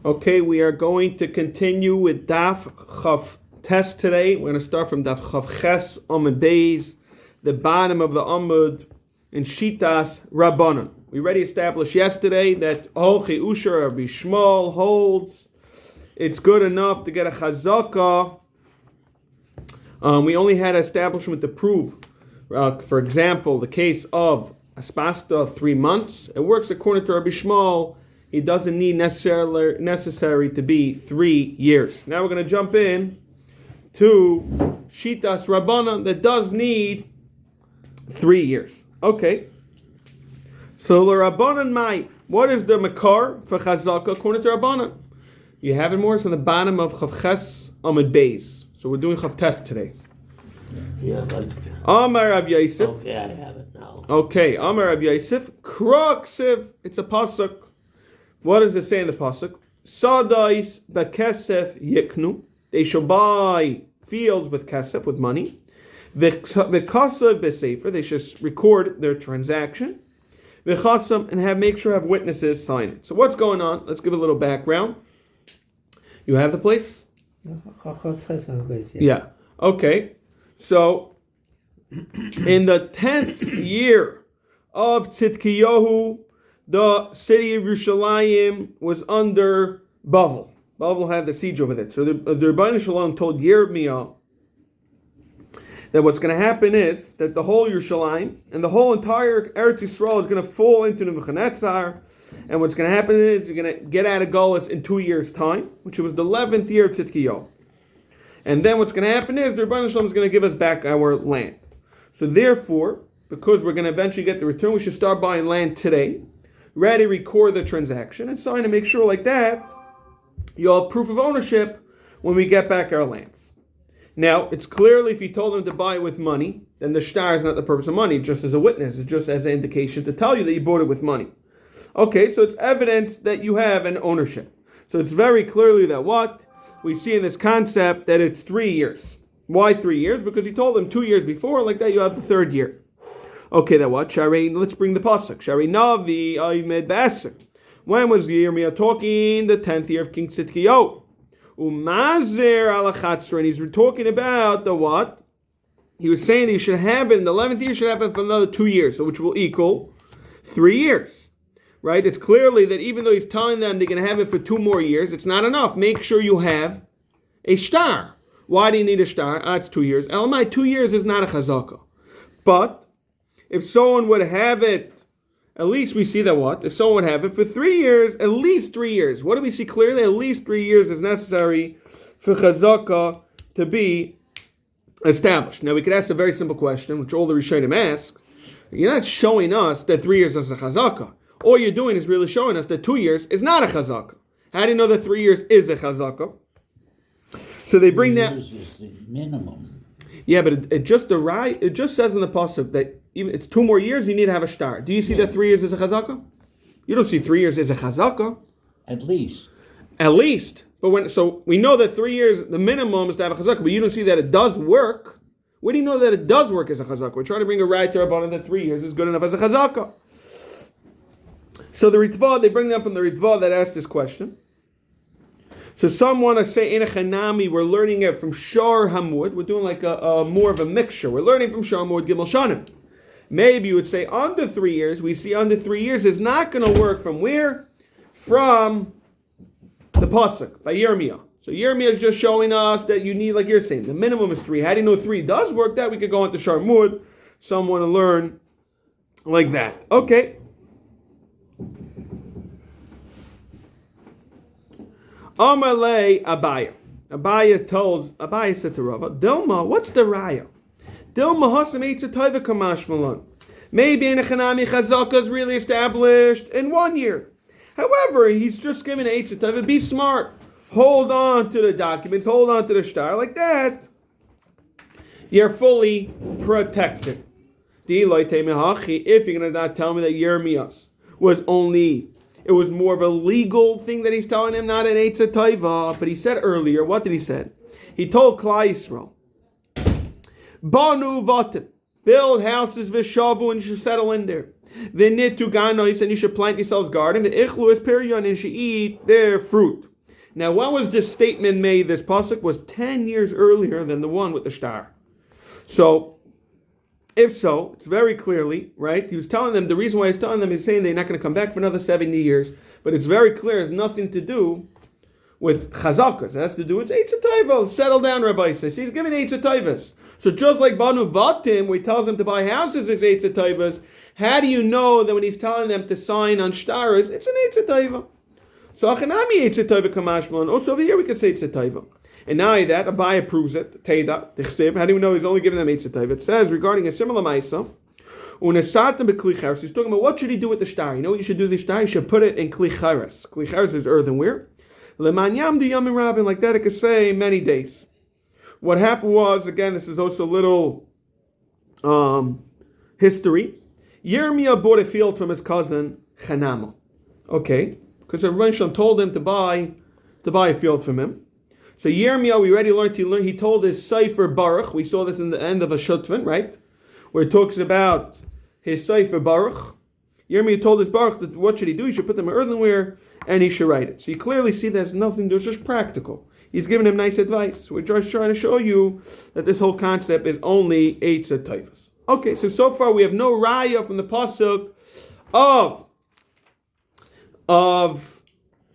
Okay, we are going to continue with Daf Chav Tes today. We're going to start from Daf Chav Ches Amud Beis, the bottom of the Amud in Shitas Rabbanan. We already established yesterday that Holchi Usher Rabbi Shmuel holds it's good enough to get a chazaka. We only had establishment to prove, for example, the case of Aspasta 3 months. It works according to Rabbi Shmuel. He doesn't need necessary to be 3 years. Now we're going to jump in to Shitas Rabbanan that does need 3 years. Okay. So the Rabbanan might. What is the makar for chazaka according to Rabbanan? You have it more. It's on the bottom of Chav Ches Amud Beis. So we're doing Chav Tes today. Yeah, like. Amar Rav Yosef. Okay, I have it now. Okay, Amar Rav Yosef. Kroksiv. It's a pasuk. What does it say in the pasuk? Sadais bekesef yiknu. They shall buy fields with kesef, with money. V'kasav b'sefer. They should record their transaction. V'chasam, and make sure have witnesses sign it. So what's going on? Let's give a little background. You have the place? Yeah. Okay. So in the 10th year of Tzidkiyahu, the city of Yerushalayim was under Bavel. Bavel had the siege over it. So the Rebbeinu Shalom told Yirmiyah that what's going to happen is that the whole Yerushalayim and the whole entire Eretz Yisrael is going to fall into Nebuchadnezzar. And what's going to happen is you're going to get out of Golus in 2 years' time, which was the 11th year of Tzidkiyahu. And then what's going to happen is the Rebbeinu Shalom is going to give us back our land. So therefore, because we're going to eventually get the return, we should start buying land today. Ready, record the transaction and sign to make sure like that you'll have proof of ownership when we get back our lands. Now, it's clearly if you told them to buy it with money, then the shtar is not the purpose of money, just as a witness, it's just as an indication to tell you that you bought it with money. Okay, so it's evidence that you have an ownership. So it's very clearly that what we see in this concept that it's 3 years. Why 3 years? Because he told them 2 years before, like that you have the 3rd year. Okay, that what? Let's bring the pasuk. Shari Navi Aymed Basra. When was Yirmiyah talking? The 10th year of King Tzidkiyahu. Umazer alachatzra, and he's talking about the what? He was saying that you should have it in the 11th year. You should have it for another 2 years, so which will equal 3 years, right? It's clearly that even though he's telling them they're going to have it for 2 more years, it's not enough. Make sure you have a shtar. Why do you need a shtar? It's 2 years. Elamai, 2 years is not a chazaka, but if someone would have it, at least we see that what? If someone would have it for 3 years, at least 3 years. What do we see clearly? At least 3 years is necessary for chazaka to be established. Now we could ask a very simple question, which all the Rishonim ask. You're not showing us that 3 years is a chazaka. All you're doing is really showing us that 2 years is not a chazaka. How do you know that 3 years is a chazaka? So they bring that. 3 years is the minimum. Yeah, but it just says in the pasuk that even it's 2 more years you need to have a shtar. Do you see that 3 years is a chazaka? You don't see 3 years is a chazaka. At least. But so we know that 3 years the minimum is to have a chazaka, but you don't see that it does work. Where do you know that it does work as a chazaka? We're trying to bring a right to Rabbanan that 3 years is good enough as a chazaka. So the Ritva, they bring them from the Ritva that asked this question. So some want to say in a chanami, we're learning it from Shar Hamud. We're doing like a more of a mixture. We're learning from Shar Hamud Gimel Shanim. Maybe you would say under 3 years. We see under 3 years is not going to work from where? From the pasuk by Yirmiyah. So Yirmiyah is just showing us that you need, like you're saying, the minimum is 3. How do you know 3 does work? That we could go into Shar Hamud. Some want to learn like that. Okay. Amalei Abaya. Abaya said to Rava, Dilma, what's the raya? Dilma hasam eitz taiva kamash malon. Maybe in a chanami chazaka is really established in 1 year. However, he's just given eitz taiva. Be smart. Hold on to the documents. Hold on to the shtar like that. You're fully protected. If you're gonna not tell me that Yirmiyah was only. It was more of a legal thing that he's telling him, not an Eitzah Taiva. But he said earlier, what did he say? He told Klal Yisrael, Banu vatim, build houses v'shavu, and you should settle in there. V'nitu ganois, and you should plant yourselves garden. V'ichlu es perion, and you should eat their fruit. Now, when was this statement made? This pasuk was 10 years earlier than the one with the star. So, if so, it's very clearly, right? He was telling them, the reason why he's telling them, he's saying they're not going to come back for another 70 years. But it's very clear, it has nothing to do with chazakas. It has to do with Eitz HaTayva. Settle down, Rabbi says. He's giving Eitz HaTayvas. So just like Banu Vatim, where he tells them to buy houses as Eitz HaTayvas, how do you know that when he's telling them to sign on shtaras, it's an Eitz HaTayva? So Achanami Eitz HaTayva Kamashman. Also over here we can say Eitz HaTayva. And now that, Abai approves it. Teda, Tichsev. How do we know he's only giving them Eitz HaTayva? It says regarding a similar Maisa, Unesatam B'Kli Charas. He's talking about what should he do with the shtar. You know what you should do with the shtar? You should put it in Kli Charas. Kli Charas is earthenware. Leman Yamdu Yamim Rabin. Like that it could say many days. What happened was, again, this is also a little history. Yirmiyah bought a field from his cousin Chanama. Okay, because Rabbi Shalom told him to buy a field from him. So Yirmiyah, we already learned, he told his Sefer Baruch. We saw this in the end of a Shutvan, right? Where it talks about his Sefer Baruch. Yirmiyah told his Baruch that what should he do? He should put them in earthenware and he should write it. So you clearly see there's nothing, there's just practical. He's giving him nice advice. We're just trying to show you that this whole concept is only Eitz HaTayvas. Okay, so far we have no raya from the pasuk of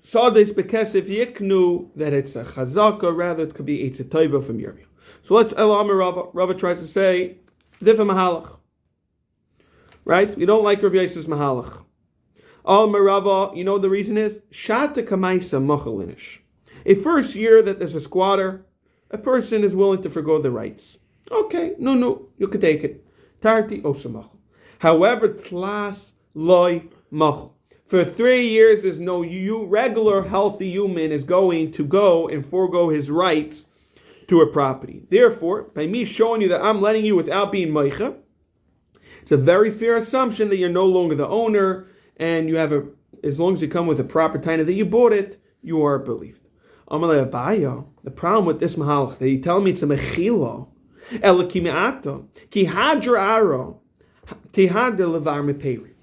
Sades Bekesef Yiknu that it's a chazaka, rather it could be Eitz HaTayva from Yirmiyah. So let's Rava tries to say Difa Mahalach. Right? You don't like Rav Yosef's Mahalach. Al Marava, you know the reason is Shata Kamaisa Machalinish. A first year that there's a squatter, a person is willing to forgo the rights. Okay, no, you can take it. Tarti osamach. However, tlas loy mach. For 3 years, there's no regular healthy human is going to go and forego his rights to a property. Therefore, by me showing you that I'm letting you without being meicha, it's a very fair assumption that you're no longer the owner, and you have as long as you come with a proper time that you bought it, you are believed. The problem with this mahalach that you tell me it's a mechila,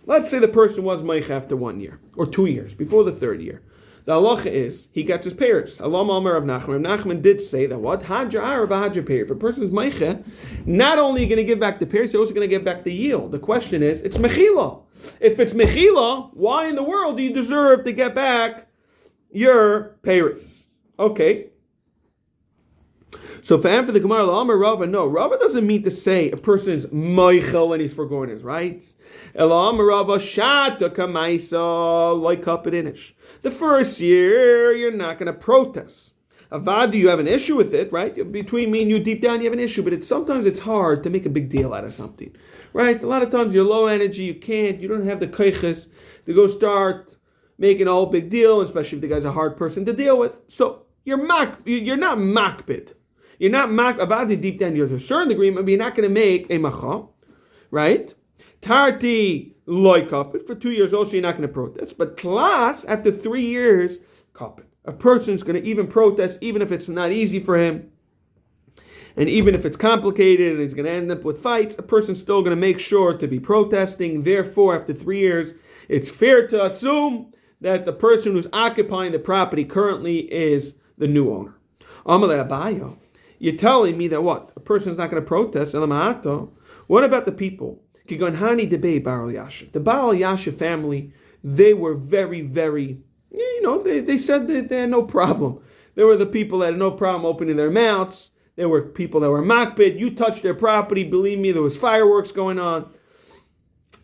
let's say the person was meich after 1 year or 2 years before the 3rd year. The halacha is he gets his payers. Alam Amar of Nachman. Nachman did say that what hadra ara v'hadra payer. If a person's meicha, not only are you going to give back the payers, you're also going to give back the yield. The question is, it's mechila. If it's mechila, why in the world do you deserve to get back your payers? Okay. So for the Gemara, Amar Rava, no, Rava doesn't mean to say a person is meichel and he's forgoing his rights. Amar Rava shata kamaisa like kapidinish. The first year you're not going to protest. Avad, you have an issue with it, right? Between me and you, deep down, you have an issue, but sometimes it's hard to make a big deal out of something, right? A lot of times you're low energy, you don't have the koiches to go start making a whole big deal, especially if the guy's a hard person to deal with. So you're not makbid. You're not avadi deep down. You're to a certain degree, but you're not going to make a macha, right? Tarti loy kapit for 2 years. Also, you're not going to protest. But class after 3 years, kapit. A person's going to even protest, even if it's not easy for him, and even if it's complicated and he's going to end up with fights. A person's still going to make sure to be protesting. Therefore, after 3 years, it's fair to assume that the person who's occupying the property currently is the new owner. Amalei Abayo. You're telling me that what? A person's not going to protest. What about the people? The Baal Yashiv family, they were very, very, they said that they had no problem. They were the people that had no problem opening their mouths. There were people that were makbid. You touched their property, believe me, there was fireworks going on.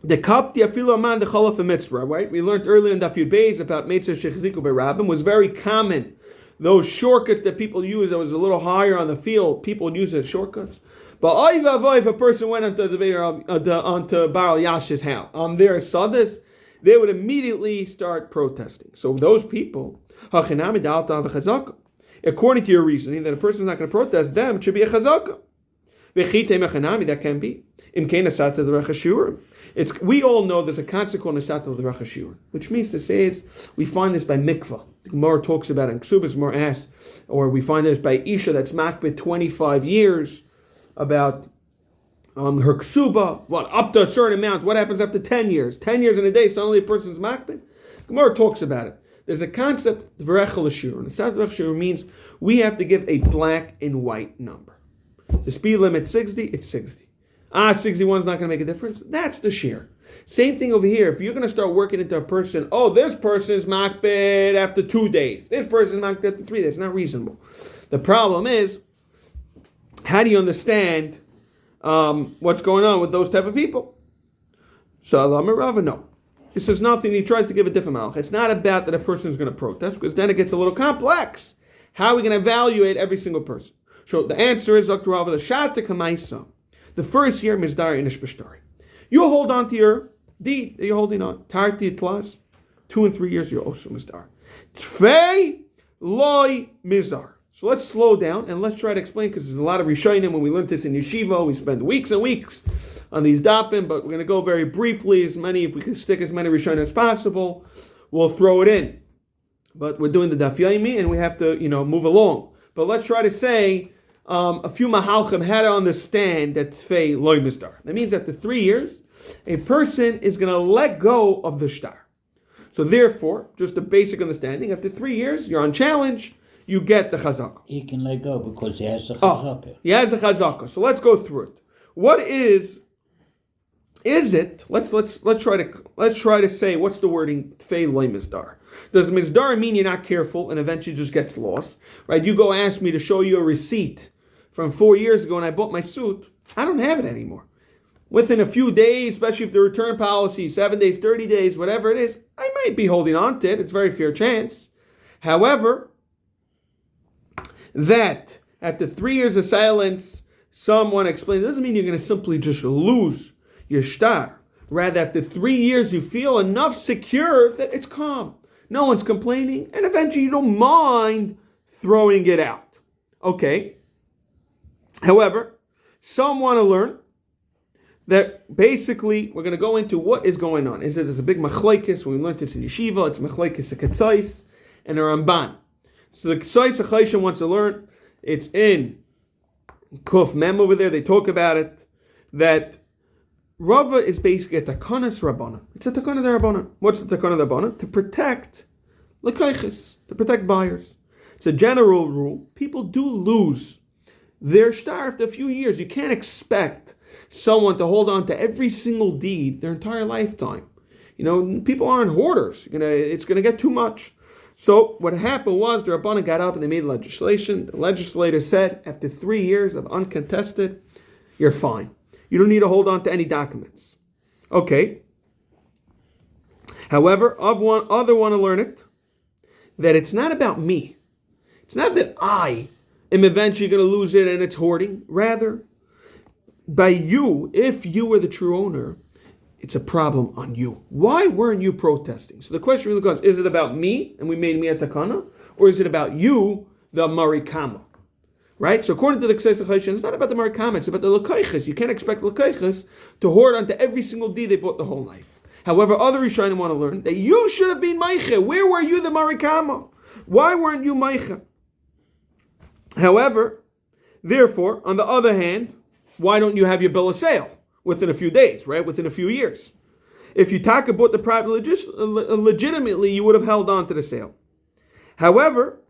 The kapti afilu aman the chalaf mitzvah, right? We learned earlier in Daf Yud Beis about mitzvah shechiziku berabim was very common. Those shortcuts that people use that was a little higher on the field, people would use as shortcuts. But if a person went onto Baal Yash's house, on their sadis, they would immediately start protesting. So those people, according to your reasoning, that a person is not going to protest them, it should be a chazaka. That can be. We all know there's a consequence of the Rachashur, which means to say is we find this by mikvah. The Gemara talks about it in Ksubas, more asks, or we find this by Isha that's makbid 25 years about her ksuba, up to a certain amount. What happens after 10 years? 10 years in a day, suddenly a person's makbid. Gemara talks about it. There's a concept, V'rechel Ashur. And the V'rechel Ashur means we have to give a black and white number. The speed limit 60, it's 60. 61 is not going to make a difference. That's the shear. Same thing over here. If you're going to start working into a person, this person is makbid after 2 days. This person is makbid after 3 days. It's not reasonable. The problem is, how do you understand what's going on with those type of people? So Allah Rava, no. This is nothing. He tries to give a different malach. It's not about that a person is going to protest, because then it gets a little complex. How are we going to evaluate every single person? So the answer is, Dr. Rava, the shata kamaisa. The first year, mizdar inish b'shtari. You'll hold on to your deed that you're holding on. Tarti itlas. 2 and 3 years, you're also mizdar. Tfei loy mizar. So let's slow down and let's try to explain, because there's a lot of Rishonim. When we learned this in yeshiva, we spend weeks and weeks on these dapim, but we're going to go very briefly, if we can stick as many Rishonim as possible, we'll throw it in. But we're doing the daf yomi and we have to, move along. But let's try to say a few mahalchim how to understand that tfei loy mistar. That means after 3 years, a person is going to let go of the shtar. So therefore, just a basic understanding, after 3 years, you're on challenge, you get the chazakah. He can let go because he has the chazakah. He has a chazakah. So let's go through it. What is it? Let's try to say what's the wording tfei loy misdar. Does misdar mean you're not careful and eventually just gets lost? Right? You go ask me to show you a receipt from 4 years ago when I bought my suit. I don't have it anymore. Within a few days, especially if the return policy 7 days, 30 days, whatever it is, I might be holding on to it. It's a very fair chance. However, that after 3 years of silence, someone explained, it doesn't mean you're going to simply just lose your shtar. Rather, after 3 years, you feel enough secure that it's calm. No one's complaining, and eventually you don't mind throwing it out. Okay. However, some want to learn that basically we're going to go into what is going on. There's a big machlekes. When we learned this in yeshiva, it's machlekes a ketzais and a ramban. So the ketzais a chayshim wants to learn. It's in Kuf Mem over there. They talk about it that Rava is basically a takanas rabbana. It's a takana de rabbana. What's the takana de rabbana? To protect lekayches, to protect buyers. It's a general rule. People do lose their shtar after a few years. You can't expect someone to hold on to every single deed their entire lifetime. People aren't hoarders. It's going to get too much. So what happened was the Rabbanan got up and they made legislation. The legislator said, after 3 years of uncontested, you're fine. You don't need to hold on to any documents. Okay. However, other want to learn it, that it's not about me. It's not that I am eventually going to lose it and it's hoarding. Rather, by you, if you were the true owner, it's a problem on you. Why weren't you protesting? So the question really comes, is it about me, and we made me a takana, or is it about you, the marikama? Right? So according to the Ksei Chayshon, it's not about the marikama, it's about the lekayches. You can't expect lekayches to hoard onto every single deed they bought the whole life. However, other Rishonim want to learn that you should have been meiche. Where were you, the marikama? Why weren't you meiche? However, therefore, on the other hand, why don't you have your bill of sale within a few days, right? Within a few years. If you talk about the property legitimately, you would have held on to the sale. However,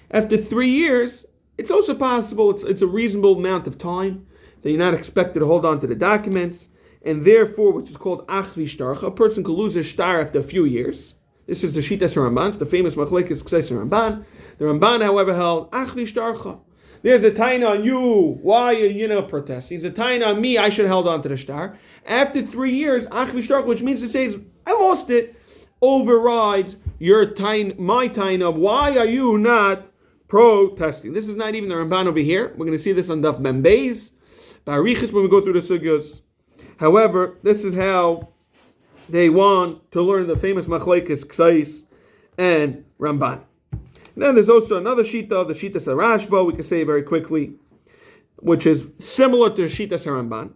after 3 years, it's also possible, it's a reasonable amount of time that you're not expected to hold on to the documents, and therefore, which is called achvi shtarcha, a person could lose his shtar after a few years. This is the Shitas Ramban, the famous machlekes Ksei Ramban. The Ramban, however, held achvi shtarcha. There's a taina on you. Why are you not protesting? There's a taina on me. I should have held on to the shtar. After 3 years, achvi shtarcha, which means to say, I lost it, overrides your taina, my taina. Why are you not protesting? This is not even the Ramban over here. We're going to see this on Daf Mem Beis, Barichis, when we go through the sugyos. However, this is how they want to learn the famous machlekes Ksais and Ramban. And then there's also another shita, the Shitas Rashba, we can say very quickly, which is similar to Shitas Ramban,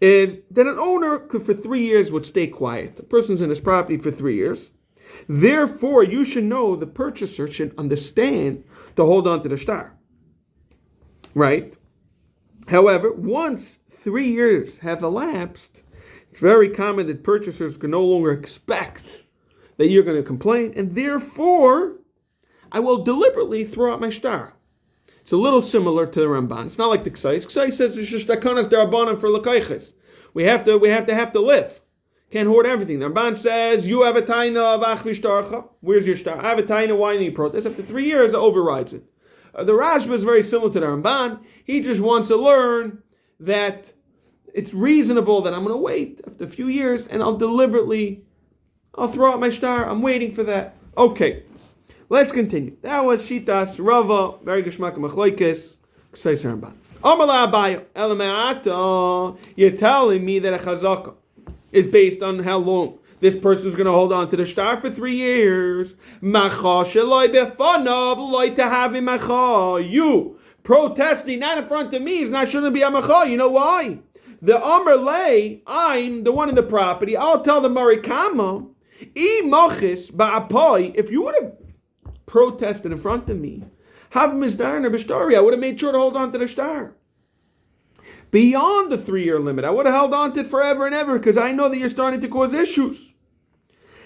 is that an owner could for 3 years would stay quiet. The person's in his property for 3 years. Therefore, you should know the purchaser should understand to hold on to the shtar. Right? However, once 3 years have elapsed, it's very common that purchasers can no longer expect that you're going to complain, and therefore I will deliberately throw out my star. It's a little similar to the Ramban. It's not like the Ksais. Ksais says it's just takonas derabanan for lekayches. We have to live. Can't hoard everything. The Ramban says you have a taina of achvi shtarcha. Where's your star? I have a taina. Why do you protest? After 3 years, it overrides it. The Rashba is very similar to the Ramban. He just wants to learn that it's reasonable that I'm going to wait after a few years, and I'll throw out my star. I'm waiting for that. Okay. Let's continue. That was Shitas Rava, very Geshmak Machlaikis, Ksais Ramban. Amala Abaye, Elame'ata, you're telling me that a chazaka is based on how long this person is going to hold on to the star for 3 years. Macha sheloi befanav loi tehavi macha. You protesting not in front of me is not shouldn't be a macha. You know why? The Amr Lei, I'm the one in the property. I'll tell the Marikama, if you would have protested in front of me, I would have made sure to hold on to the star. Beyond the 3-year limit, I would have held on to it forever and ever because I know that you're starting to cause issues.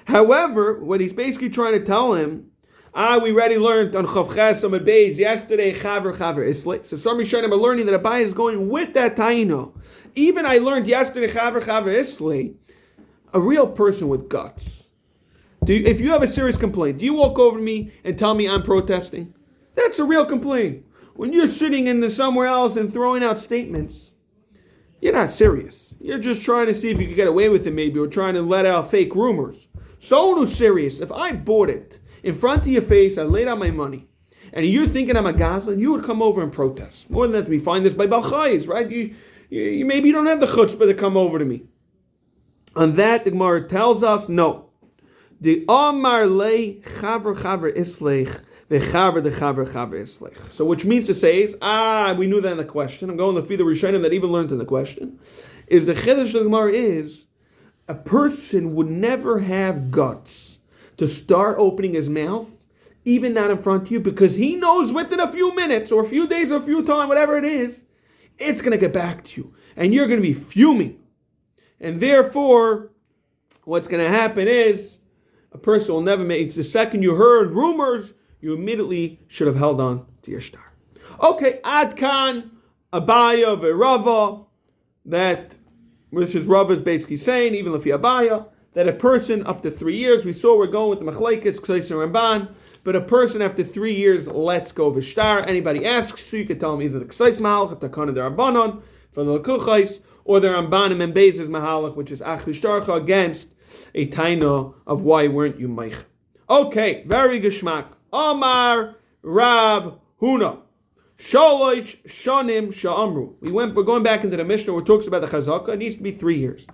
However, what he's basically trying to tell him, we already learned on Chavches Amud Beis yesterday, Chaver Islay. So some Rishonim are learning that Abaye is going with that Taino. Even I learned yesterday, Chaver Islay, a real person with guts. If you have a serious complaint, do you walk over to me and tell me I'm protesting? That's a real complaint. When you're sitting in somewhere else and throwing out statements, you're not serious. You're just trying to see if you can get away with it maybe, or trying to let out fake rumors. Someone who's serious, if I bought it in front of your face, I laid out my money, and you're thinking I'm a Gazlan, you would come over and protest. More than that, we find this by Balchais, right? You maybe you don't have the chutzpah to come over to me. On that, the Gemara tells us, no. The Amar Le Chaver Islech, the Chaver Islech. So which means to say is, we knew that in the question. I'm going to feed the Rishonim that even learned in the question. Is the Chiddush of the Gemara is, a person would never have guts to start opening his mouth, even not in front of you, because he knows within a few minutes, or a few days, or a few time, whatever it is, it's going to get back to you. And you're going to be fuming. And therefore, what's going to happen is, a person will never make it. The second you heard rumors, you immediately should have held on to your star. Okay, Adkan, Abaya, Verava, which is Rava is basically saying, even Lefi Abaya, that a person up to 3 years, we're going with the Machlaikis, Ksais and Ramban, but a person after 3 years lets go of his star. Anybody asks, so you can tell them either the Ksais Mahalach, the Takana de Rabbanon, for the Lakuchais, or the Rambanim and Bezes Mahalach, which is Achli Shtarcha, against a taina of why weren't you meich. Okay, very geschmack. Amar Rav Huna. Shalosh Shanim Sha'amru. We're going back into the Mishnah where it talks about the chazaka. It needs to be 3 years.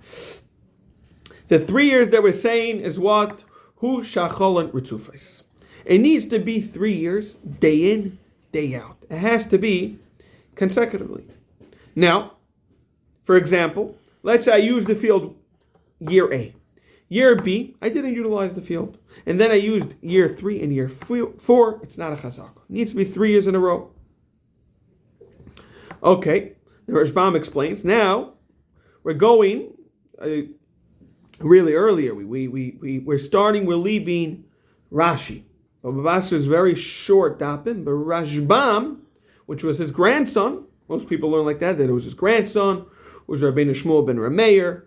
The 3 years that we're saying is what? Hu Shacholan Ritzufais. It needs to be 3 years, day in, day out. It has to be consecutively. Now, for example, let's say I use the field year A. Year B, I didn't utilize the field. And then I used year 3 and year 4. It's not a chazak. It needs to be 3 years in a row. Okay, the Rashbam explains. Now, we're going really earlier. We're leaving Rashi. Baba Basra is very short dapim, but Rashbam, which was his grandson, most people learn like that it was his grandson, was Rabbeinu Shmuel ben Rameir.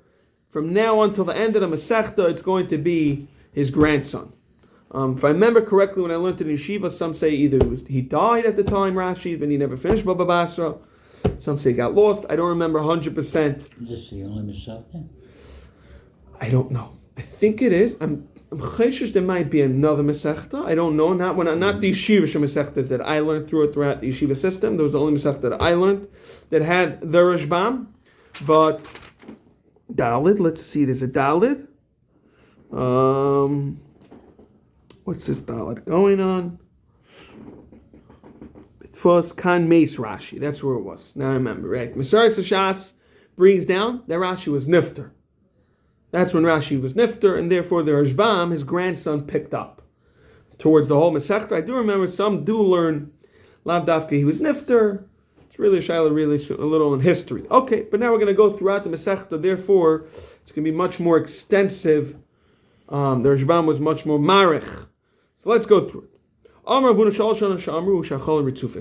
From now on till the end of the Masechta, it's going to be his grandson. If I remember correctly, when I learned in Yeshiva, some say either he died at the time, Rashi, and he never finished Baba Basra. Some say he got lost. I don't remember 100%. Is this the only Masechta? I don't know. I think it is. I'm chayshish there might be another Masechta. I don't know. Not the Yeshiva Masechtas that I learned throughout the Yeshiva system. Those are the only Masechta that I learned that had the Rashbam. But Dalid, let's see, there's a Dalid. What's this Dalid going on? It was Kan Meis Rashi, that's where it was. Now I remember, right? Masaris Hashas brings down that Rashi was Nifter. That's when Rashi was Nifter, and therefore the Rashbam, his grandson, picked up towards the whole Masechta. I do remember some do learn Lav Dafka, he was Nifter. It's really a shayla, really a little in history. Okay, but now we're going to go throughout the Masechta. Therefore, it's going to be much more extensive The Rashbam was much more marich. So let's go through it. It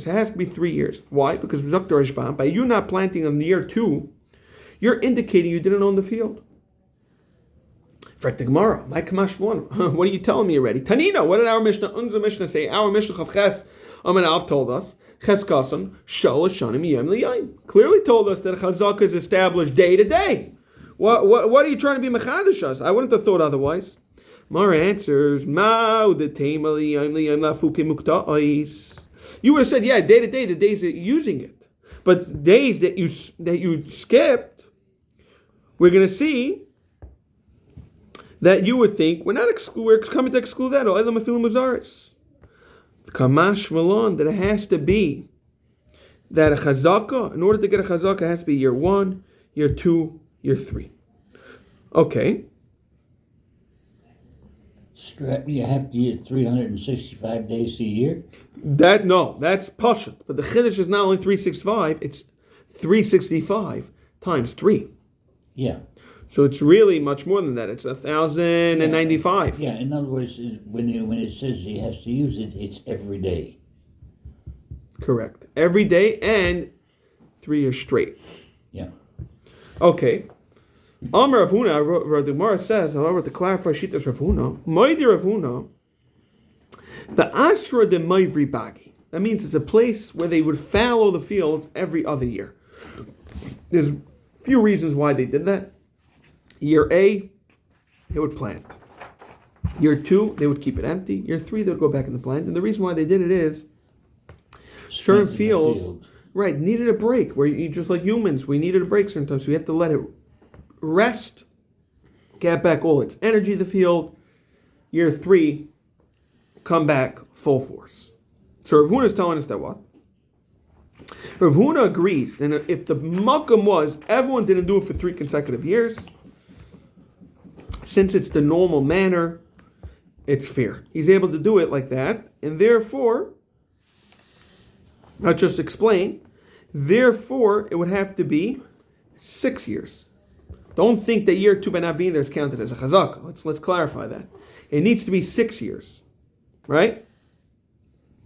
has to be 3 years. Why? Because by you not planting in the year 2, you're indicating you didn't own the field. What are you telling me already? Tanina, what did our Mishnah say? Our Mishnah of Ches Amanav told us, Ches Kasan, Shalosh Shanim Yom Liyayim. Clearly told us that Chazaka is established day to day. What are you trying to be mechadish us? I wouldn't have thought otherwise. Mara answers, you would have said, yeah, day to day, the days that you're using it. But days that you skipped, we're going to see that you would think we're coming to exclude that. Kamash Malon, that it has to be that a chazaka, in order to get a chazaka, it has to be year 1, year 2, year 3. Okay. You have to use 365 days a year? That's pashut. But the chiddush is not only 365, it's 365 times 3. Yeah. So it's really much more than that. It's 1,095. Yeah, in other words, when it says he has to use it, it's every day. Correct. Every day and 3 years straight. Yeah. Okay. Amar Rav Huna, the Gemara says, however, to clarify Shittas Rav Huna, Moidi Rav Huna, the Asra de Maivri Bagi. That means it's a place where they would fallow the fields every other year. There's a few reasons why they did that. Year A, they would plant. Year 2, they would keep it empty. Year 3, they would go back in the plant. And the reason why they did it is certain fields, right, needed a break. Where you just like humans, we needed a break sometimes. So we have to let it rest, get back all its energy to the field. Year 3, come back full force. So Rav Huna is telling us that what? Rav Huna agrees, and if the makam was everyone didn't do it for 3 consecutive years, since it's the normal manner, it's fair. He's able to do it like that, and therefore, I'll just explain, therefore, it would have to be 6 years. Don't think that year 2 by not being there is counted as a chazaka. Let's clarify that. It needs to be 6 years, right?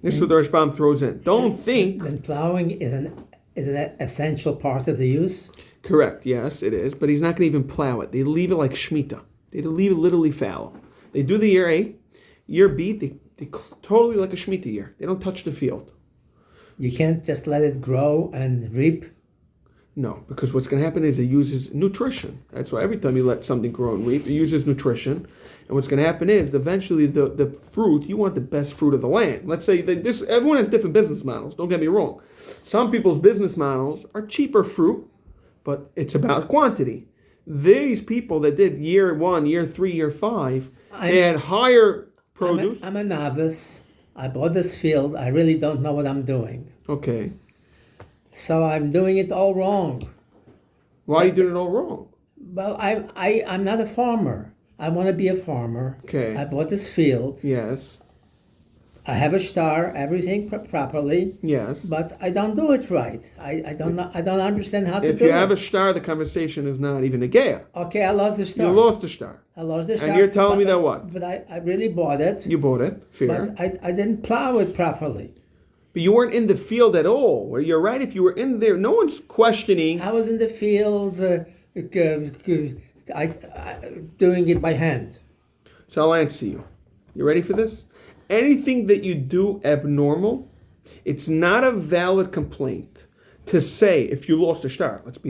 This is what the Rashbam throws in. Don't think. Then plowing is an essential part of the use. Correct. Yes, it is. But he's not going to even plow it. They leave it like shmita. They leave it literally fallow. They do the year A, year B. They totally like a shmita year. They don't touch the field. You can't just let it grow and reap. No, because what's going to happen is it uses nutrition. That's why every time you let something grow and reap, it uses nutrition. And what's going to happen is eventually the fruit, you want the best fruit of the land. Let's say that everyone has different business models. Don't get me wrong. Some people's business models are cheaper fruit, but it's about quantity. These people that did year 1, year 3, year 5, they had higher produce. I'm a novice. I bought this field. I really don't know what I'm doing. Okay. So I'm doing it all wrong. Why are you doing it all wrong? Well, I'm not a farmer. I want to be a farmer. Okay. I bought this field. Yes. I have a star, everything properly. Yes. But I don't do it right. I don't understand how to do it. If you have a star, the conversation is not even a gear. Okay, I lost the star. You lost the star. I lost the star. And you're telling me that what? But I really bought it. You bought it. Fair. But I didn't plow it properly. But you weren't in the field at all. Where you're right, if you were in there, no one's questioning. I was in the field doing it by hand. So I'll answer you. You ready for this? Anything that you do abnormal, it's not a valid complaint to say if you lost a star. Let's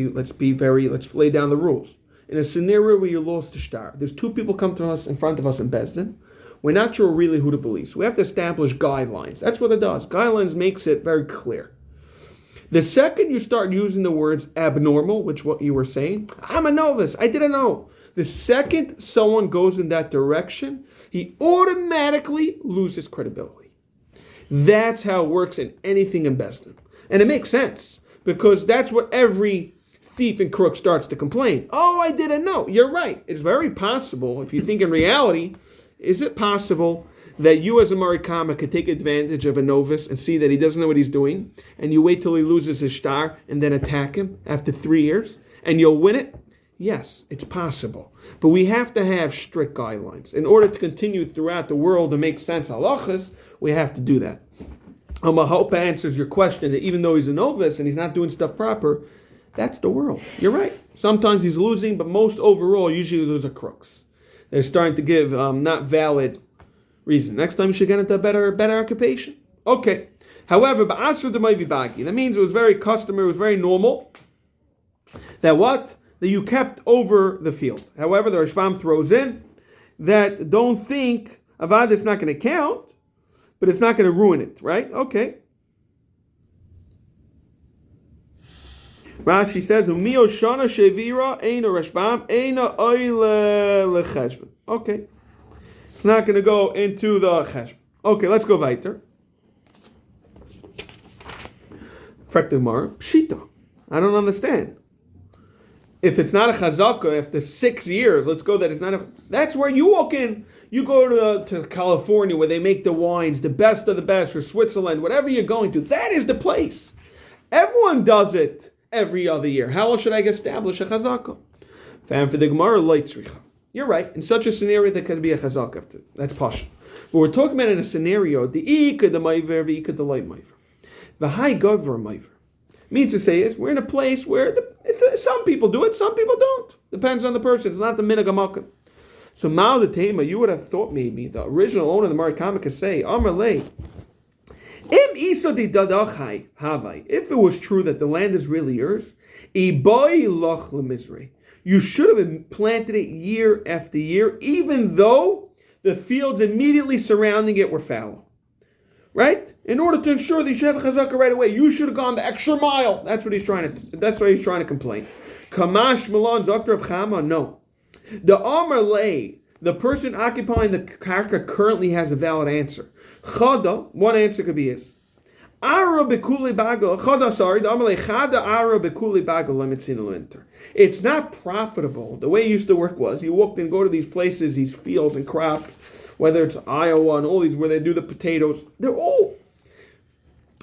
lay down the rules. In a scenario where you lost a star, there's 2 people come to us in front of us in Bezdin. We're not sure really who to believe. So we have to establish guidelines. That's what it does. Guidelines makes it very clear. The second you start using the words abnormal, which what you were saying, I'm a novice, I didn't know. The second someone goes in that direction, he automatically loses credibility. That's how it works in anything in Bezdin. And it makes sense, because that's what every thief and crook starts to complain. Oh, I didn't know. You're right. It's very possible, if you think in reality, is it possible that you as a Marikama could take advantage of a novice and see that he doesn't know what he's doing, and you wait till he loses his star and then attack him after 3 years, and you'll win it? Yes, it's possible. But we have to have strict guidelines. In order to continue throughout the world to make sense halachas, we have to do that. I hope that answers your question, that even though he's a novice and he's not doing stuff proper, that's the world. You're right. Sometimes he's losing, but most overall, usually those are crooks. They're starting to give not valid reason. Next time you should get into a better occupation. Okay. However, that means it was very customary, it was very normal that what? That you kept over the field. However, the Rashbam throws in that don't think avad it's not going to count, but it's not going to ruin it, right? Okay. Rashi says, "Umio shana shevira eina Rashbam eina oile lecheshbon." Okay, it's not going to go into the cheshbon. Okay, let's go weiter. Gemara, Pshita. I don't understand. If it's not a chazaka after 6 years, let's go that it's not a... That's where you walk in. You go to California where they make the wines, the best of the best, or Switzerland, whatever you're going to. That is the place. Everyone does it every other year. How else should I establish a chazaka? Fan for the Gemara, leitzricha. You're right. In such a scenario, there could be a chazaka. That's posh. But we're talking about in a scenario, the ika the maiver, the ika the light maiver. The high gover maiver means to say is we're in a place where some people do it, some people don't. Depends on the person. It's not the minhag hamakom. So Mao the Tema, you would have thought maybe the original owner of the Marikama could say, Amar lei, im isa di dadachai havai. If it was true that the land is really yours, ibai loch lemizrei. You should have planted it year after year, even though the fields immediately surrounding it were fallow. Right? In order to ensure that you should have a chazaka right away, you should have gone the extra mile. That's what he's trying to complain. Kamash Milan Doctor of Chama, no. The Amar Lay, the person occupying the karka currently has a valid answer. Chada, one answer could be is Ara bekuli bago. Chada, sorry, the Amar Lay Chada Ara bekuli bago lemitzina linter. It's not profitable. The way it used to work was you walked and go to these places, these fields and crops, whether it's Iowa and all these where they do the potatoes, they're all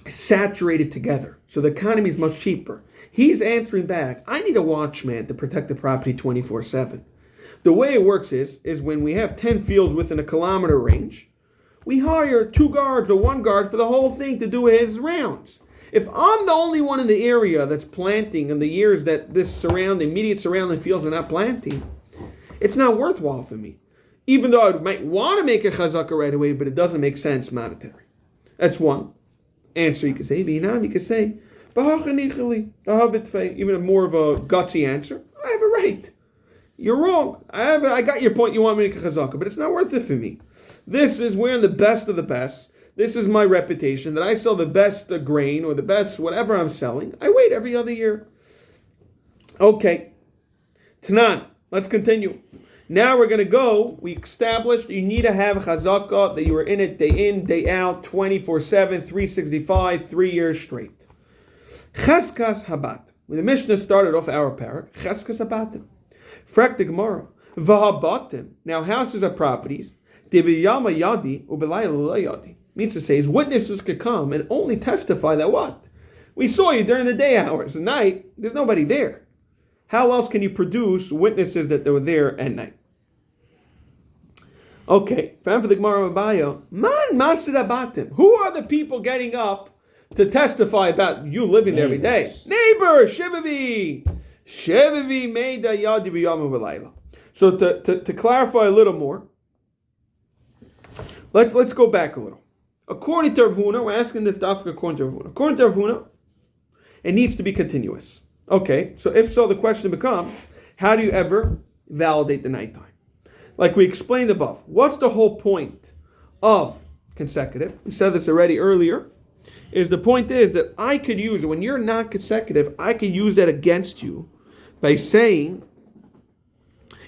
saturated together. So the economy is much cheaper. He's answering back, I need a watchman to protect the property 24/7. The way it works is when we have 10 fields within a kilometer range, we hire 2 guards or 1 guard for the whole thing to do his rounds. If I'm the only one in the area that's planting in the years that this immediate surrounding fields are not planting, it's not worthwhile for me. Even though I might want to make a chazaka right away, but it doesn't make sense monetary. That's one answer you could say. Binam, you could say, even a more of a gutsy answer. I have a right. You're wrong. I got your point. You want me to make a chazaka, but it's not worth it for me. This is wearing the best of the best. This is my reputation that I sell the best grain or the best whatever I'm selling. I wait every other year. Okay. Tanan, let's continue. Now we're going to go. We established you need to have chazaka, that you were in it day in, day out, 24/7, 365, 3 years straight. Cheskas habat. When the Mishnah started off our parak, cheskas habatim. Frak the Gemara. Vahabatim. Now houses are properties. Debiyama yadi ubelayla yadi. Means to say is witnesses could come and only testify that what? We saw you during the day hours. At night, there's nobody there. How else can you produce witnesses that they were there at night? Okay, for the Gemara Mabaya, man masid abatim. Who are the people getting up to testify about you living there every day? Neighbor, shivavi. Shivavi made yadi b'yamu v'layla. So to clarify a little more, let's go back a little. According to Rav Huna, we're asking this dafka according to Rav Huna. According to Rav Huna, it needs to be continuous. Okay, so if so, the question becomes, how do you ever validate the nighttime? Like we explained above, what's the whole point of consecutive? We said this already earlier. The point is that I could use, when you're not consecutive, I could use that against you by saying,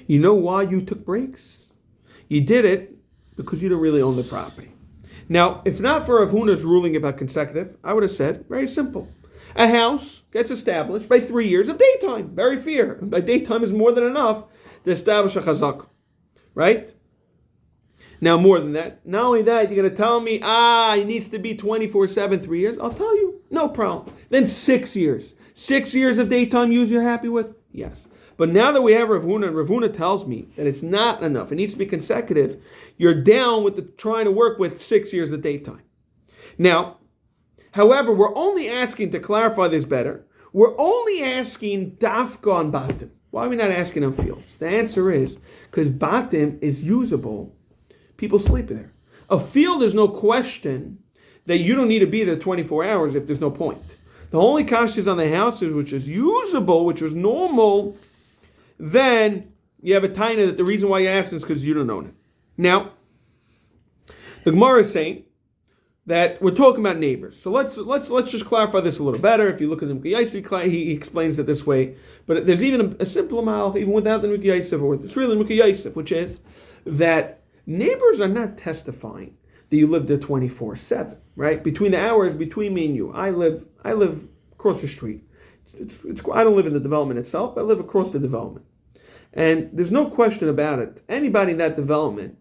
you know why you took breaks? You did it because you don't really own the property. Now, if not for Rav Huna's ruling about consecutive, I would have said, very simple. A house gets established by 3 years of daytime. Very fair. By daytime is more than enough to establish a chazak. Right? Now, more than that. Not only that, you're going to tell me, it needs to be 24/7, 3 years. I'll tell you. No problem. Then 6 years. 6 years of daytime use you're happy with? Yes. But now that we have Rav Huna, and Rav Huna tells me that it's not enough, it needs to be consecutive, you're down with the trying to work with 6 years of daytime. Now, however, we're only asking, to clarify this better, we're only asking dafka on batim. Why are we not asking on fields? The answer is because batim is usable. People sleep there. A field, there's no question that you don't need to be there 24 hours if there's no point. The only kash is on the houses, which is usable, which is normal, then you have a taina that the reason why you're absent is because you don't own it. Now, the Gemara is saying that we're talking about neighbors. So let's just clarify this a little better. If you look at the Mukhi Yosef, he explains it this way. But there's even a simple amount, even without the Mukhi Yosef, or it's really Mukhi Yosef, which is that neighbors are not testifying that you live there 24/7, right? Between the hours between me and you, I live across the street. I don't live in the development itself, but I live across the development, and there's no question about it. Anybody in that development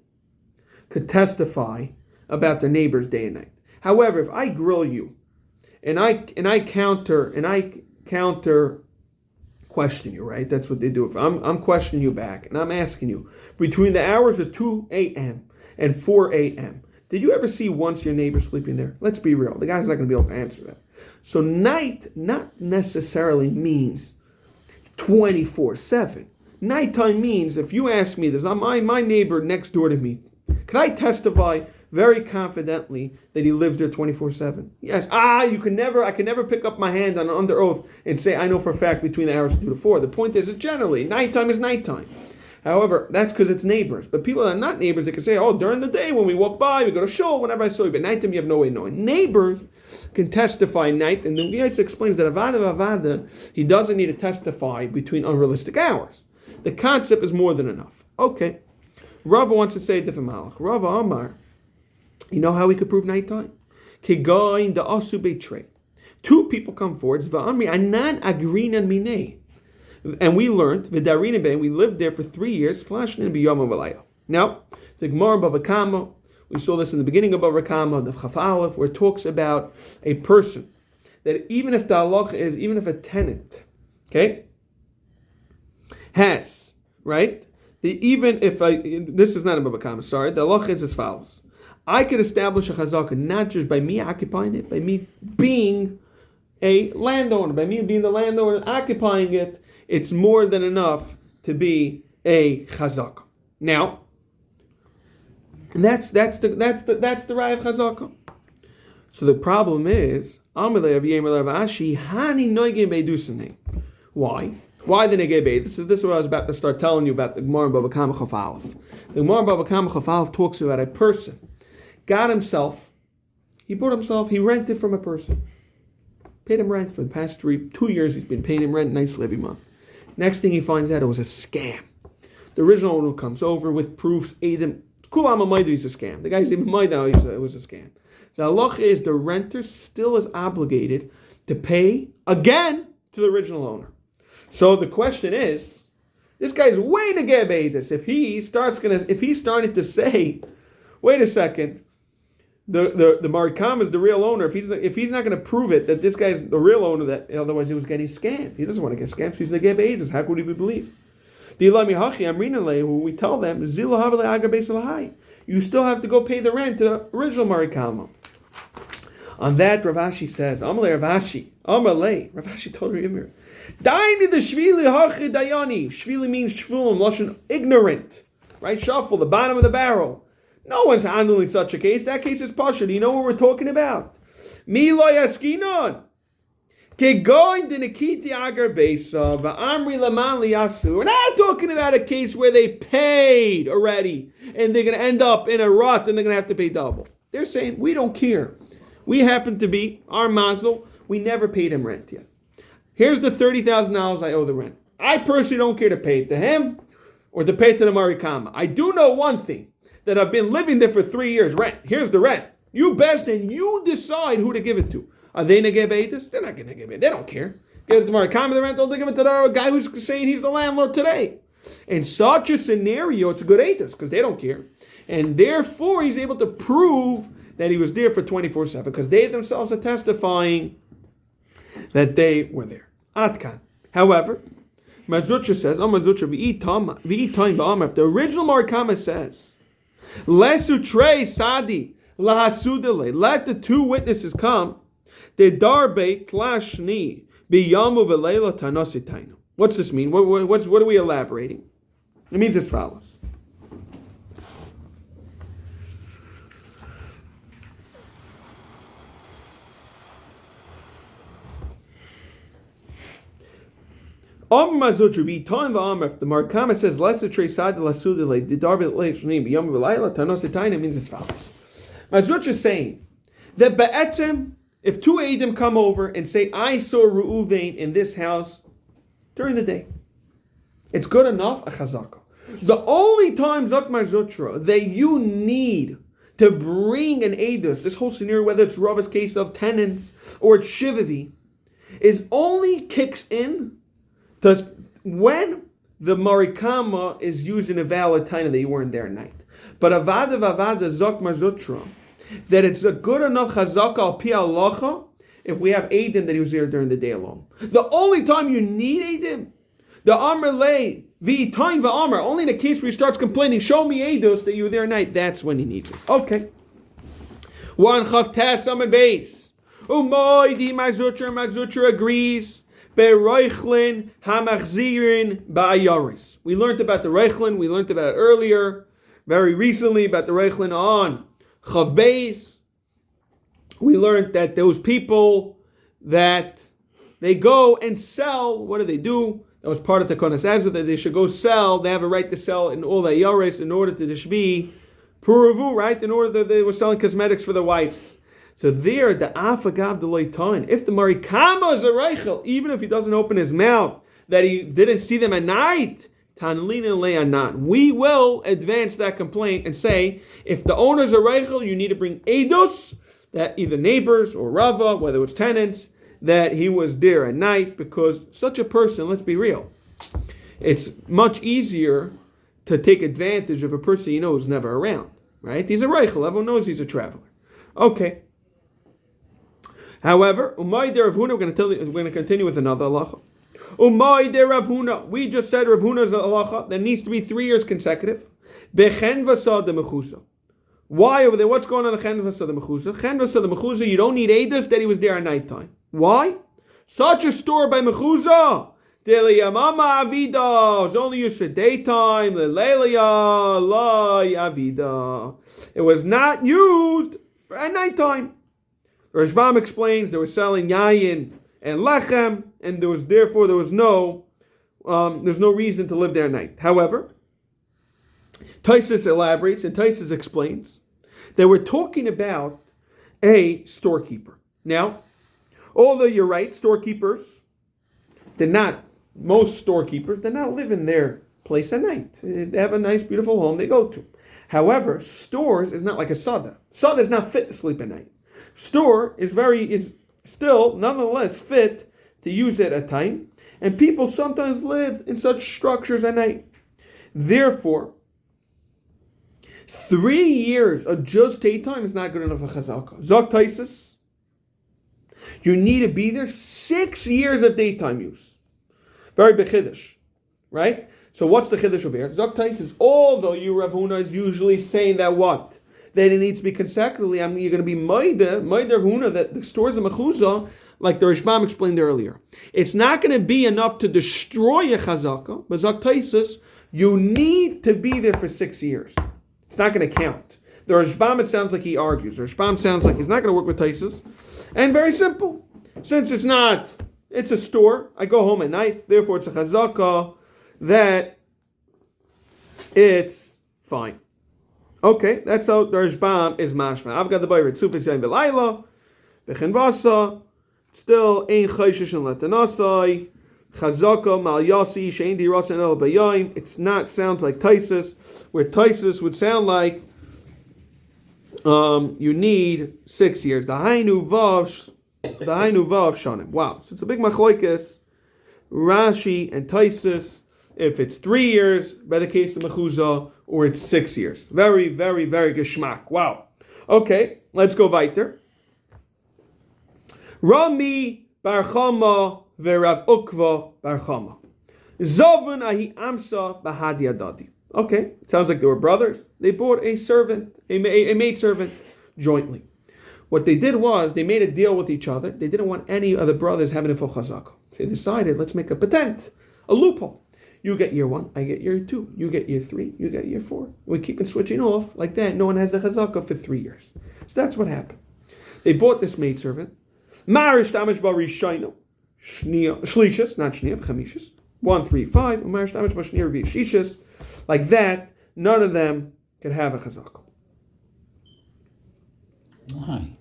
could testify about their neighbors day and night. However, if I grill you, and I counter question you, right? That's what they do. If I'm questioning you back, and I'm asking you between the hours of 2 a.m. and 4 a.m. Did you ever see once your neighbor sleeping there? Let's be real. The guy's not going to be able to answer that. So night not necessarily means 24/7. Nighttime means if you ask me, there's not my neighbor next door to me, can I testify very confidently that he lived there 24/7? Yes. I can never pick up my hand on under oath and say I know for a fact between the hours of 2 to 4. The point is that generally nighttime is nighttime. However, that's because it's neighbors. But people that are not neighbors, they can say, during the day when we walk by, we go to shul, whenever I saw you. But nighttime, you have no way of knowing. Neighbors can testify night, and the Gemara explains that avada, he doesn't need to testify between unrealistic hours. The concept is more than enough. Okay. Rava wants to say a different malach. Rava Amar, you know how we could prove nighttime? Kegoin da asu betray. Two people come forward, va'amri anan agrinan minei. And we learned, we lived there for 3 years. Now, the Gemara Baba Kama, we saw this in the beginning of Baba Kama, the Chaf Aleph, where it talks about a person that even if the halacha is, even if a tenant, okay, has, right? This is not a Baba Kama, sorry, the halacha is as follows. I could establish a chazaka not just by me occupying it, by me being a landowner, by me being the landowner occupying it. It's more than enough to be a chazaka. Now, and that's the right of chazaka. So the problem is, why? Why the negei? This is what I was about to start telling you about the Gemara Baba Kama Chaf Aleph. The Gemara Baba Kama Chaf Aleph talks about a person he rented from a person. Paid him rent for the past 2 years. He's been paying him rent nicely every month. Next thing he finds out, it was a scam. The original owner comes over with proofs. Adam, Kulam Amaydu is a scam. The guy's even Mayda, it was a scam. The halach is the renter still is obligated to pay again to the original owner. So the question is, this guy's way to get this. If he's starting to say, wait a second, the Marikam is the real owner. If he's not going to prove it that this guy's the real owner, that otherwise he was getting scammed. He doesn't want to get scammed. So he's negei be'edus. How could he believe? We tell them, you still have to go pay the rent to the original Marikama. On that, Rav Ashi says, Amalei Rav Ashi, Rav Ashi told Rimir, Daini the Shvili Hachi Dayani. Shvili means Shvulim, Lashon ignorant. Right? Shuffle, the bottom of the barrel. No one's handling such a case. That case is Pasha. Do you know what we're talking about? Mi lo yaskinon. Kegoin dinakiti agar besa va'amri laman liyasu. We're not talking about a case where they paid already and they're going to end up in a rut and they're going to have to pay double. They're saying, we don't care. We happen to be, our mazel, we never paid him rent yet. Here's the $30,000 I owe the rent. I personally don't care to pay it to him or to pay it to the Marikama. I do know one thing. That I've been living there for 3 years, rent. Here's the rent. You best and you decide who to give it to. Are they negei be'edus? They're not going to give it. They don't care. Give it to Marikama the rent, they'll give it to the guy who's saying he's the landlord today. In such a scenario, it's a good edus because they don't care. And therefore, he's able to prove that he was there for 24/7 because they themselves are testifying that they were there. Atkan. However, Mazutra says, "Oh Mazutra, v'i'itayim ba'amar." The original Marikama says, "Lesu trei sadi lahasudele." Let the two witnesses come. The darbe klashni biyamu v'leila tanositainu. What's this mean? What are we elaborating? It means as follows. If the Markama says lesser trey side lasudile the darbe leishnim biyom v'layla tanos etaina means as follows. Mazuch is saying that be'etzem, if two Eidim come over and say, I saw Reuven in this house during the day, it's good enough, a chazaka. The only time, Zok Mazutra, that you need to bring an Eidus, this whole scenario, whether it's Rava's case of tenants or it's Shivavi, is only kicks in when the Marikama is using a valid time that you weren't there at night. But Avada Zok Mazutra, that it's a good enough chazaka al pi halacha if we have Eidim that he was there during the day alone. The only time you need Eidim, the Amr lay v'itayin v'amr, only in a case where he starts complaining, show me Eidos that you were there at night, that's when he needs it. Okay. One chavtas amid base. Umoidi Mazutra agrees. Be'roichlin hamachzirin ba'ayaris. We learned about the Reichlin, we learned about it earlier, very recently, about the Reichlin on Chav Beis. We learned that those people that they go and sell, what do? That was part of Takonas Ezra, that they should go sell, they have a right to sell in all the Yaris in order to be Puravu, right? In order that they were selling cosmetics for their wives. So there, the afagav deloitain. If the marikama is a reichel, even if he doesn't open his mouth, that he didn't see them at night, tanlina le'anan. We will advance that complaint and say, if the owner's a reichel, you need to bring eidos, that either neighbors or rava, whether it's tenants, that he was there at night, because such a person, let's be real, it's much easier to take advantage of a person you know who's never around, right? He's a reichel. Everyone knows he's a traveler. Okay. However, Umay de Rav Huna, we're going to continue with another halacha. Umay de Rav Huna, we just said Rav Huna's halacha that needs to be 3 years consecutive. Bechen v'sad de mechusa. Why over there? What's going on in chen v'sad de mechusa? Chen v'sad de mechusa, you don't need edus that he was there at nighttime. Why? Such a store by mechusa. Deli yamama avida is only used for daytime. Lelelia la avida. It was not used at nighttime. Rashbam explains they were selling yayin and lechem, and there was no reason to live there at night. However, Taisus elaborates and Taisus explains that we're talking about a storekeeper. Now, although you're right, storekeepers most storekeepers did not live in their place at night. They have a nice, beautiful home they go to. However, stores is not like a sada. Sada is not fit to sleep at night. Store is still nonetheless fit to use it at time, and people sometimes live in such structures at night. Therefore, 3 years of just daytime is not good enough for chazaka. Zok Taisus, you need to be there 6 years of daytime use. Very big chiddush, right? So what's the chiddush over here? Zok Taisus, although you Rav Huna is usually saying that what? That it needs to be consecutively. I mean, you're going to be Maida Rav Huna, that the stores of Mechuzah, like the Rishbam explained earlier. It's not going to be enough to destroy a chazaka, but Zok Taisus, you need to be there for 6 years. It's not going to count. The Rishbam, it sounds like he argues. The Rishbam sounds like he's not going to work with Taisus. And very simple. Since it's a store, I go home at night, therefore it's a chazaka, that it's fine. Okay, that's how the Rishbam is mashma. I've got the Bayrit Sufis Yain Belayla, Bechen Vasa, still Ein Chayshish and Latanasai, Chazaka, Mal Yasi, Shein Di Rasan El Bayayim. It's not, sounds like Taisus, where Taisus would sound like you need 6 years. The Hainu Vav Shanim. Wow, so it's a big machlokes, Rashi and Taisus, if it's 3 years, by the case of Mechuzah, or it's 6 years. Very, very, very geschmack. Wow. Okay, let's go weiter. Rami Bar Chama veRav Ukva Bar Chama. Zovan ahi amsa bahadi adadi. Okay, sounds like they were brothers. They bought a servant, a maidservant, jointly. What they did was they made a deal with each other. They didn't want any of the brothers having a full chazaka. So they decided, let's make a patent, a loophole. You get year 1, I get year 2. You get year 3, you get year 4. We keep it switching off like that. No one has the chazaka for 3 years. So that's what happened. They bought this maidservant. Marish tamish barishayno, shlishis, not shniyah, chamishis. 1, 3, 5. Marish tamish barishayno shishis. Like that, none of them could have a chazaka. Why?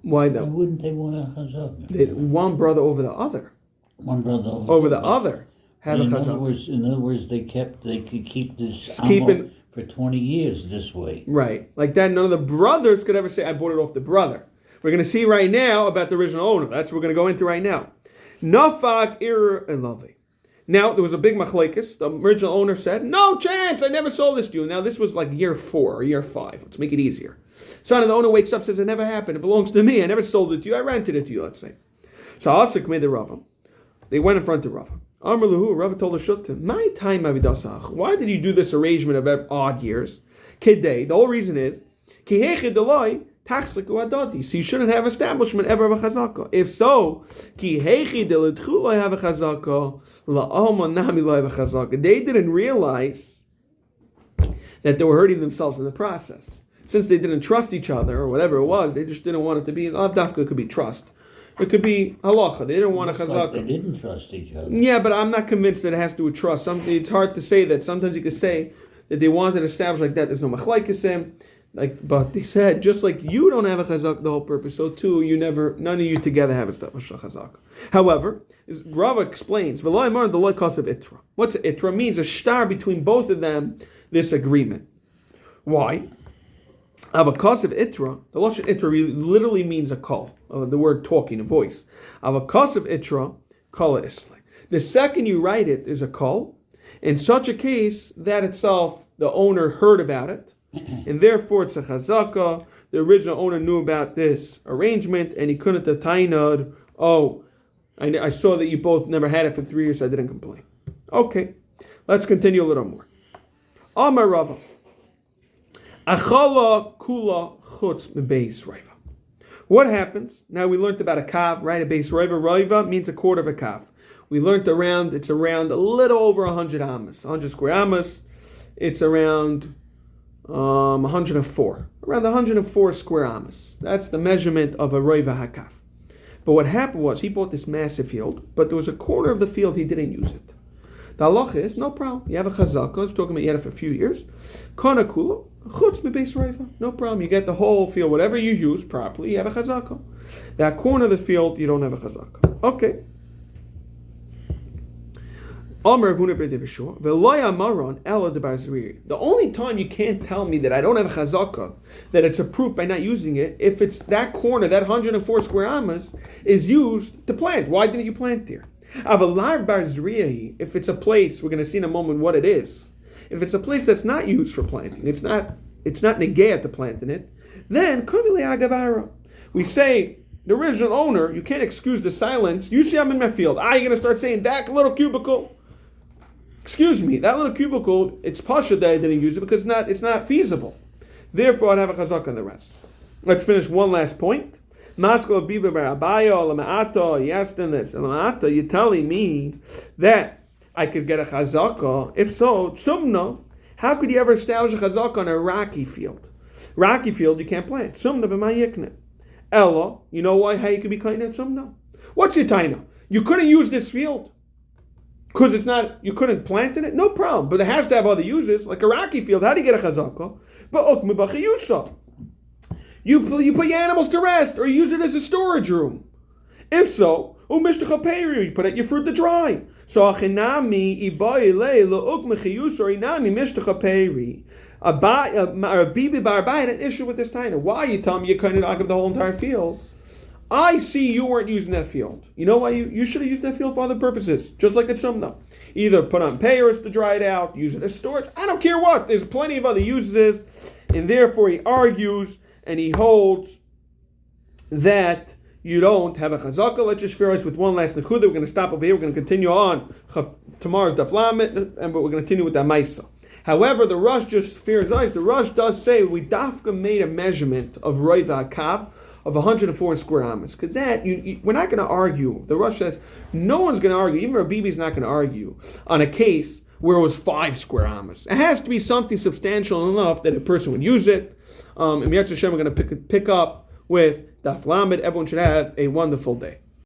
Why Why though? wouldn't they want a chazaka? One brother over the other. One brother Over the other had a in chazaka. other words, they could keep this Keeping- amo for 20 years this way. Right. Like that, none of the brothers could ever say, I bought it off the brother. We're going to see right now about the original owner. That's what we're going to go into right now. Nafak ir elavi. Now, there was a big machlekes. The original owner said, no chance, I never sold this to you. Now, this was like year 4 or year 5. Let's make it easier. Son of the owner wakes up, says, it never happened. It belongs to me. I never sold it to you. I rented it to you, let's say. So, Asik made the Rava. They went in front of Rava. Amr Lahu, Rava told the Shutta, my time avidasach. Why did you do this arrangement of odd years? Kidei. The whole reason is, Kiheche deloi, taxliku adati. So you shouldn't have establishment ever of a chazaka. If so, Kiheche delitchuloi have a chazaka, la'alma nami lo have a chazaka. They didn't realize that they were hurting themselves in the process. Since they didn't trust each other, or whatever it was, they just didn't want it to be, Dafka could be trust. It could be halacha. They didn't want a Looks chazaka. like they didn't trust each other. Yeah, but I'm not convinced that it has to do with trust. It's hard to say that. Sometimes you could say that they wanted to establish like that. There's no machlaikisim. But they said, just like you don't have a chazak, the whole purpose, so too, none of you together have established a chazak. However, Rava explains, V'lai mar the loy of itra. What's itra? Means a shtar between both of them, this agreement. Why? Avakos of itra, the lashon itra literally means a call. The word talking, a voice. Avakos of itra, kala isle. The second you write it is a call. In such a case, that itself, the owner heard about it, and therefore it's a chazaka. The original owner knew about this arrangement, and he couldn't have tainad, I saw that you both never had it for 3 years, so I didn't complain. Okay, let's continue a little more. Amar Rava. Achala kula chutz mebeis raiva. What happens? Now we learned about a kav, right? A beis raiva. Raiva means a quarter of a kav. We learned it's around a little over 100 amas, 100 square amas. It's around 104. Around 104 square amas. That's the measurement of a raiva hakav. But what happened was he bought this massive field, but there was a corner of the field he didn't use it. The halach is, no problem. You have a chazaka. I was talking about you had it for a few years. Kana kula chutz mebeis raiva. No problem. You get the whole field. Whatever you use properly, you have a chazaka. That corner of the field, you don't have a chazaka. Okay. The only time you can't tell me that I don't have a chazaka, that it's a proof by not using it, if it's that corner, that 104 square amas, is used to plant. Why didn't you plant there? If it's a place, we're going to see in a moment what it is. If it's a place that's not used for planting, it's not negayat to planting it, then we say, the original owner, you can't excuse the silence. You see I'm in my field. You're going to start saying, that little cubicle. Excuse me, that little cubicle, it's pasha that I didn't use it because it's not feasible. Therefore, I'd have a chazak on the rest. Let's finish one last point. Maskal Biba Barabayo, Lama'ata, yes, then this. Lama'ata, you're telling me that I could get a chazaka. If so, Tsumna, how could you ever establish a chazaka on a rocky field? Rocky field, you can't plant. Tsumna b'mayikne. Ella, you know why? How you could be kind of Tsumna? What's your taina? You couldn't use this field. Because you couldn't plant in it? No problem. But it has to have other uses, like a rocky field. How do you get a chazaka? But you put your animals to rest, or you use it as a storage room. If so, you put out your fruit to dry. So inami had an issue with this taina. Why you tell me you couldn't give the whole entire field? I see you weren't using that field. You know why you should have used that field for other purposes, just like it's sumna. Either put on payers to dry it out, use it as storage. I don't care what. There's plenty of other uses, and therefore he argues and he holds that you don't have a chazaka. Let's just finish with one last nekuda. We're going to stop over here. We're going to continue on tomorrow's daf lamet, but we're going to continue with that maisa. However, the Rush just fears eyes. The Rush does say we dafka made a measurement of roiva kav of 104 square amas. Because that, we're not going to argue. The Rush says no one's going to argue. Even Rabibi's not going to argue on a case where it was 5 square amas. It has to be something substantial enough that a person would use it. And Mitzvah Hashem, we're going to pick up with Daf Lamed. Everyone should have a wonderful day.